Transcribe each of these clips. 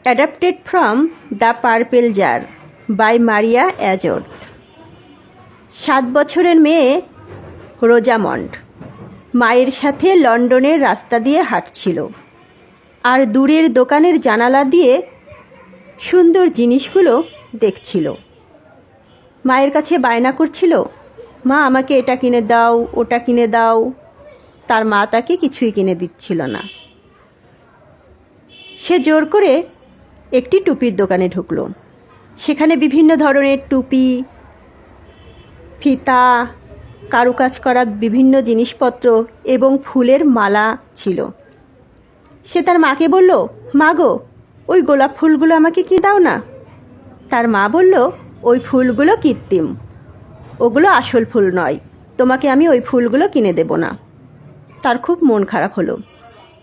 Adapted from the purple jar by Maria Edgeworth. 7 বছরের মেয়ে Rosamund মায়ের সাথে লন্ডনের রাস্তা দিয়ে হাঁটছিল আর দূরের দোকানের জানালা দিয়ে সুন্দর জিনিসগুলো দেখছিল। মায়ের কাছে বায়না করছিল, মা আমাকে এটা কিনে দাও, ওটা কিনে দাও। তার মা তাকে কিছুই কিনে দিচ্ছিল না। সে জোর করে একটি টুপির দোকানে ঢুকলো। সেখানে বিভিন্ন ধরনের টুপি, ফিতা, কারুকাজ করা বিভিন্ন জিনিসপত্র এবং ফুলের মালা ছিল। সে তার মাকে বলল, মা গো, ওই গোলাপ ফুলগুলো আমাকে কিনে দাও না। তার মা বলল, ওই ফুলগুলো কৃত্রিম, ওগুলো আসল ফুল নয়, তোমাকে আমি ওই ফুলগুলো কিনে দেব না। তার খুব মন খারাপ হলো।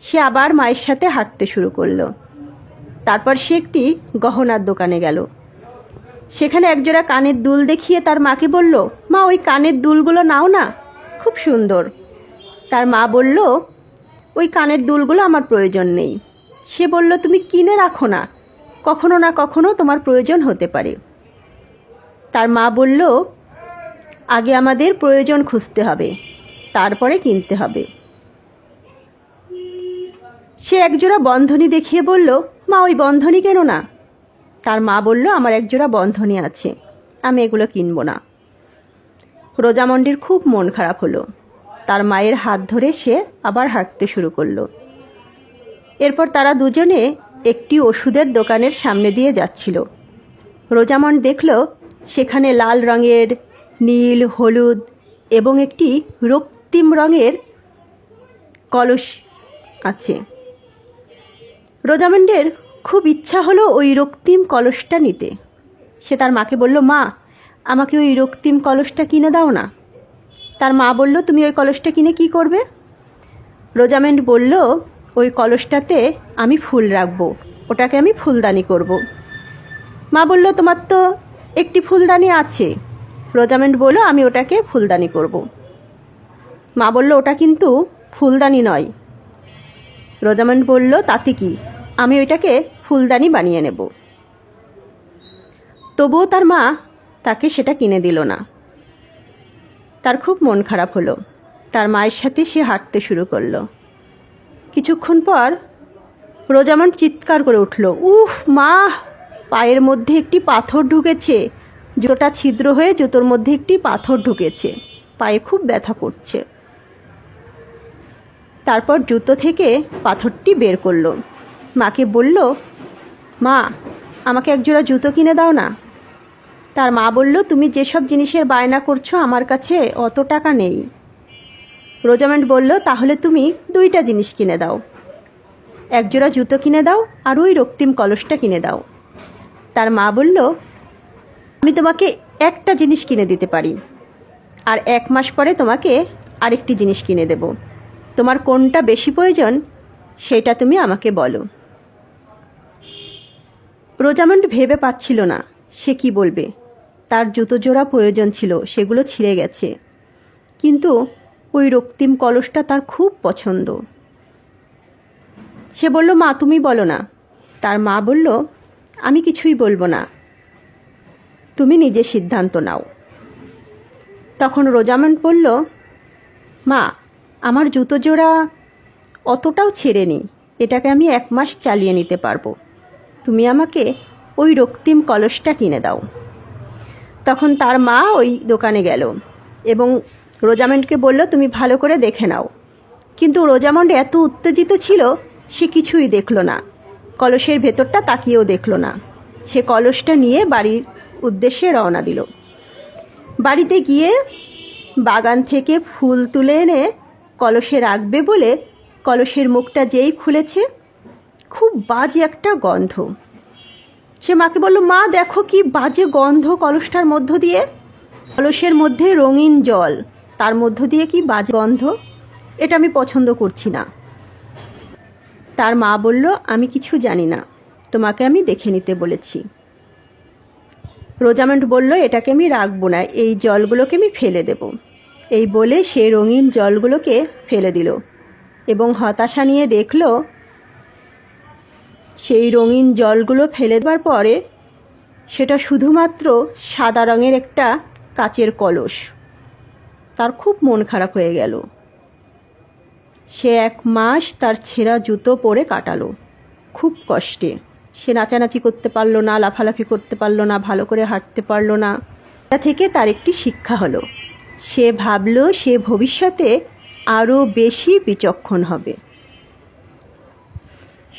সে আবার মায়ের সাথে হাঁটতে শুরু করলো। তারপর সে একটি গহনার দোকানে গেল। সেখানে একজোড়া কানের দুল দেখিয়ে তার মাকে বলল, মা ওই কানের দুলগুলো নাও না, খুব সুন্দর। তার মা বলল, ওই কানের দুলগুলো আমার প্রয়োজন নেই। সে বলল, তুমি কিনে রাখো না, কখনো না কখনো তোমার প্রয়োজন হতে পারে। তার মা বলল, আগে আমাদের প্রয়োজন খুঁজতে হবে, তারপরে কিনতে হবে। সে একজোড়া বন্ধনী দেখিয়ে বলল, মা ওই বন্ধনী কেন না। তার মা বলল, আমার একজোড়া বন্ধনী আছে, আমি এগুলো কিনবো না। রোজামন্ডির খুব মন খারাপ হলো। তার মায়ের হাত ধরে সে আবার হাঁটতে শুরু করলো। এরপর তারা দুজনে একটি ওষুধের দোকানের সামনে দিয়ে যাচ্ছিল। রোজামন্ড দেখল সেখানে লাল রঙের, নীল, হলুদ এবং একটি রক্তিম রঙের কলস আছে। রোজামন্ডের খুব ইচ্ছা হলো ওই রক্তিম কলসটা নিতে। সে তার মাকে বলল, মা আমাকে ওই রক্তিম কলসটা কিনে দাও না। তার মা বলল, তুমি ওই কলসটা কিনে কি করবে। রোজামন্ড বলল, ওই কলসটাতে আমি ফুল রাখবো, ওটাকে আমি ফুলদানি করব। মা বলল, তোমার তো একটি ফুলদানি আছে। রোজামন্ড বলল, আমি ওটাকে ফুলদানি করব। মা বলল, ওটা কিন্তু ফুলদানি নয়। রোজামন্ড বলল, তাতে কি, আমি ওইটাকে ফুলদানি বানিয়ে নেব। তবুও তার মা তাকে সেটা কিনে দিল না। তার খুব মন খারাপ হলো। তার মায়ের সাথে সে হাঁটতে শুরু করলো। কিছুক্ষণ পর রোজামন্ড চিৎকার করে উঠল, উফ মা, পায়ের মধ্যে একটি পাথর ঢুকেছে। জুতোটা ছিদ্র হয়ে জুতোর মধ্যে একটি পাথর ঢুকেছে, পায়ে খুব ব্যথা করছে। তারপর জুতো থেকে পাথরটি বের করলো। মাকে বলল, মা আমাকে একজোড়া জুতো কিনে দাও না। তার মা বলল, তুমি যেসব জিনিসের বায়না করছো আমার কাছে অত টাকা নেই। রোজামন্ড বলল, তাহলে তুমি 2টা জিনিস কিনে দাও, একজোড়া জুতো কিনে দাও আর ওই রক্তিম কলসটা কিনে দাও। তার মা বলল, আমি তোমাকে একটা জিনিস কিনে দিতে পারি, আর 1 মাস পরে তোমাকে আরেকটি জিনিস কিনে দেব। তোমার কোনটা বেশি প্রয়োজন সেটা তুমি আমাকে বলো। রোজামন্ড ভেবে পাচ্ছিল না সে কি বলবে। তার জুতো জোড়া প্রয়োজন ছিল, সেগুলো ছিঁড়ে গেছে, কিন্তু ওই রক্তিম কলসটা তার খুব পছন্দ। সে বলল, মা তুমি বলো না। তার মা বলল, আমি কিছুই বলবো না, তুমি নিজে সিদ্ধান্ত নাও। তখন রোজামন্ড বলল, মা আমার জুতো জোড়া অতটাও ছেঁড়েনি, এটাকে আমি 1 মাস চালিয়ে নিতে পারবো, তুমি আমাকে ওই রক্তিম কলসটা কিনে দাও। তখন তার মা ওই দোকানে গেল এবং রোজামন্ডকে বলল, তুমি ভালো করে দেখে নাও। কিন্তু রোজামন্ড এত উত্তেজিত ছিল সে কিছুই দেখল না, কলসের ভেতরটা তাকিয়েও দেখল না। সে কলসটা নিয়ে বাড়ির উদ্দেশ্যে রওনা দিল। বাড়িতে গিয়ে বাগান থেকে ফুল তুলে এনে কলসে রাখবে বলে কলসের মুখটা যেই খুলেছে, খুব বাজে একটা গন্ধ। সে মাকে বলল, মা দেখো কি বাজে গন্ধ কলসটার মধ্য দিয়ে। কলসের মধ্যে রঙিন জল, তার মধ্য দিয়ে কি বাজে গন্ধ, এটা আমি পছন্দ করছি না। তার মা বলল, আমি কিছু জানি না, তোমাকে আমি দেখে নিতে বলেছি। রোজামন্ড বলল, এটাকে আমি রাখবো না, এই জলগুলোকে আমি ফেলে দেব। এই বলে সে রঙিন জলগুলোকে ফেলে দিল এবং হতাশা নিয়ে দেখল সেই রঙিন জলগুলো ফেলে দেওয়ার পরে সেটা শুধুমাত্র সাদা রঙের একটা কাচের কলস। তার খুব মন খারাপ হয়ে গেল। সে 1 মাস তার ছেঁড়া জুতো পরে কাটালো, খুব কষ্টে। সে নাচানাচি করতে পারলো না, লাফালাফি করতে পারলো না, ভালো করে হাঁটতে পারলো না। এটা থেকে তার একটি শিক্ষা হলো। সে ভাবলো সে ভবিষ্যতে আরও বেশি বিচক্ষণ হবে।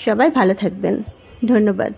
সবাই ভালো থাকবেন। ধন্যবাদ।